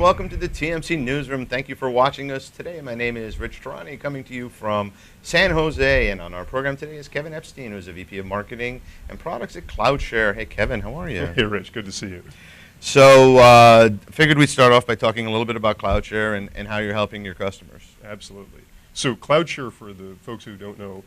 welcome to the TMC Newsroom. Thank you for watching us today. My name is Rich Tarani, coming to you from San Jose, and on our program today is Kevin Epstein, who's a VP of Marketing and Products at CloudShare. Hey, Kevin, how are you? Hey, Rich, good to see you. So, figured we'd start off by talking a little bit about CloudShare and how you're helping your customers. Absolutely. So CloudShare, for the folks who don't know,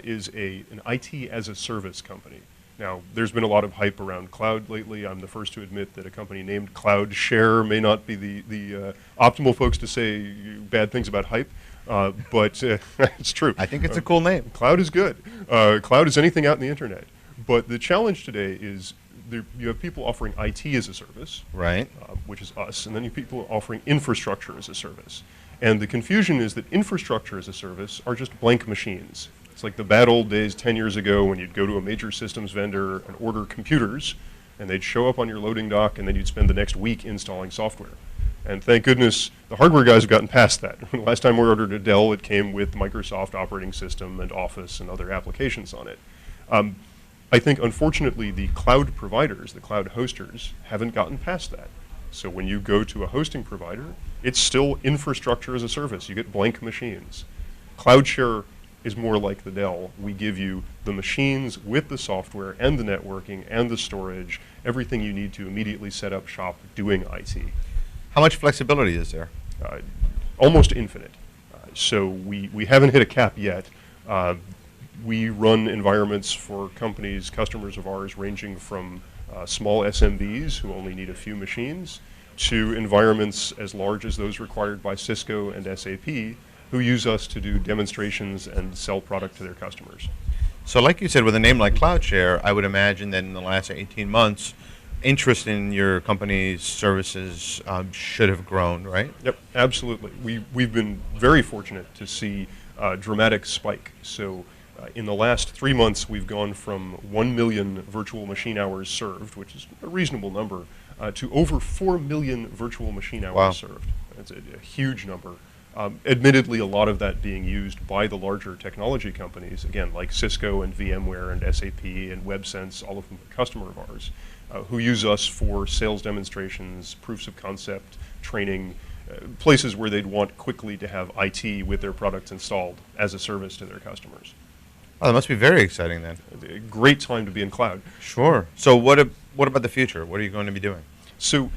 is an IT as a service company. Now, there's been a lot of hype around cloud lately. I'm the first to admit that a company named CloudShare may not be the optimal folks to say bad things about hype, but it's true. I think it's a cool name. Cloud is good. Cloud is anything out in the internet. But the challenge today is you have people offering IT as a service, right, which is us, and then you have people offering infrastructure as a service. And the confusion is that infrastructure as a service are just blank machines. It's like the bad old days 10 years ago when you'd go to a major systems vendor and order computers, and they'd show up on your loading dock, and then you'd spend the next week installing software. And thank goodness the hardware guys have gotten past that. The last time we ordered a Dell, it came with Microsoft operating system and Office and other applications on it. I think, unfortunately, the cloud providers, the cloud hosters, haven't gotten past that. So when you go to a hosting provider, it's still infrastructure as a service. You get blank machines. CloudShare is more like the Dell. We give you the machines with the software and the networking and the storage, everything you need to immediately set up shop doing IT. How much flexibility is there? Almost infinite. So we haven't hit a cap yet. We run environments for companies, customers of ours, ranging from small SMBs who only need a few machines to environments as large as those required by Cisco and SAP, who use us to do demonstrations and sell product to their customers. So like you said, with a name like CloudShare, I would imagine that in the last 18 months, interest in your company's services should have grown, right? Yep, absolutely. We've been very fortunate to see a dramatic spike. So in the last 3 months, we've gone from 1 million virtual machine hours served, which is a reasonable number, to over 4 million virtual machine hours served. That's a huge number. Admittedly, a lot of that being used by the larger technology companies, again, like Cisco and VMware and SAP and WebSense, all of them are a customer of ours, who use us for sales demonstrations, proofs of concept, training, places where they'd want quickly to have IT with their products installed as a service to their customers. Oh, that must be very exciting then. A great time to be in cloud. Sure. So what about the future? What are you going to be doing? So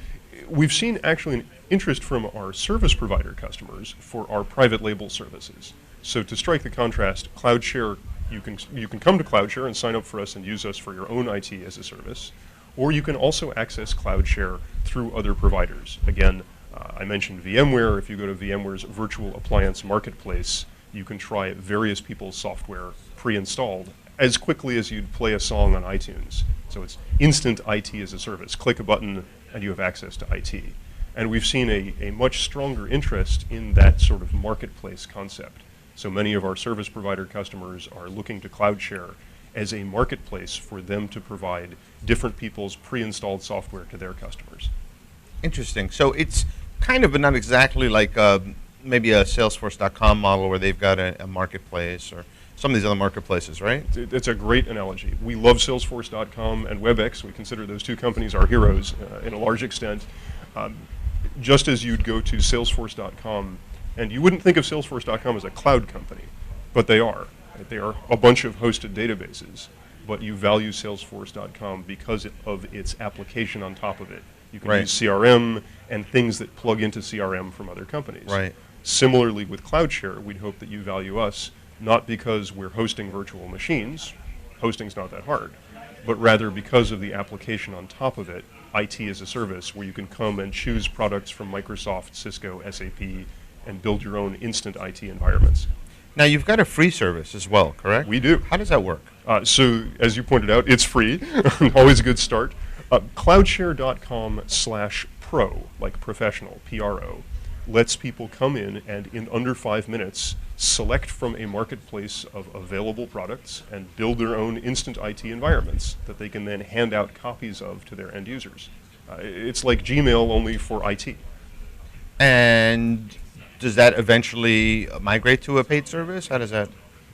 we've seen actually an interest from our service provider customers for our private label services. So to strike the contrast, CloudShare, you can come to CloudShare and sign up for us and use us for your own IT as a service, or you can also access CloudShare through other providers. Again, I mentioned VMware. If you go to VMware's virtual appliance marketplace, you can try various people's software pre-installed as quickly as you'd play a song on iTunes. So it's instant IT as a service. Click a button and you have access to IT. And we've seen a much stronger interest in that sort of marketplace concept. So many of our service provider customers are looking to CloudShare as a marketplace for them to provide different people's pre-installed software to their customers. Interesting. So it's kind of, but not exactly like maybe a Salesforce.com model where they've got a marketplace or some of these other marketplaces, right? It's a great analogy. We love Salesforce.com and WebEx. We consider those two companies our heroes in a large extent. Just as you'd go to Salesforce.com, and you wouldn't think of Salesforce.com as a cloud company, but they are. They are a bunch of hosted databases, but you value Salesforce.com because of its application on top of it. You can use CRM and things that plug into CRM from other companies. Right. Similarly with CloudShare, we'd hope that you value us not because we're hosting virtual machines, hosting's not that hard, but rather because of the application on top of it, IT as a service, where you can come and choose products from Microsoft, Cisco, SAP, and build your own instant IT environments. Now, you've got a free service as well, correct? We do. How does that work? So, as you pointed out, it's free. Always a good start. Cloudshare.com/pro, like professional, P-R-O, lets people come in and in under 5 minutes select from a marketplace of available products and build their own instant IT environments that they can then hand out copies of to their end users. It's like Gmail, only for IT. And does that eventually migrate to a paid service? How does that?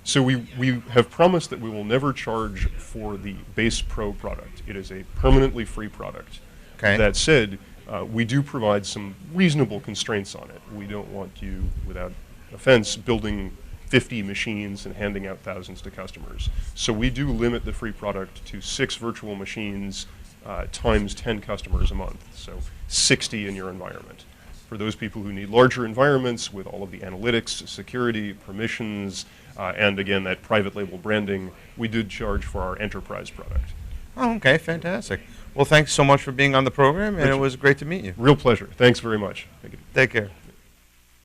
So we have promised that we will never charge for the base Pro product. It is a permanently free product. Okay. That said, We do provide some reasonable constraints on it. We don't want you, without offense, building 50 machines and handing out thousands to customers. So we do limit the free product to 6 virtual machines times 10 customers a month, so 60 in your environment. For those people who need larger environments with all of the analytics, security, permissions, and again, that private label branding, we did charge for our enterprise product. Oh, okay, fantastic. Well, thanks so much for being on the program, and Richard, it was great to meet you. real pleasure. Thanks very much. Thank you. Take care.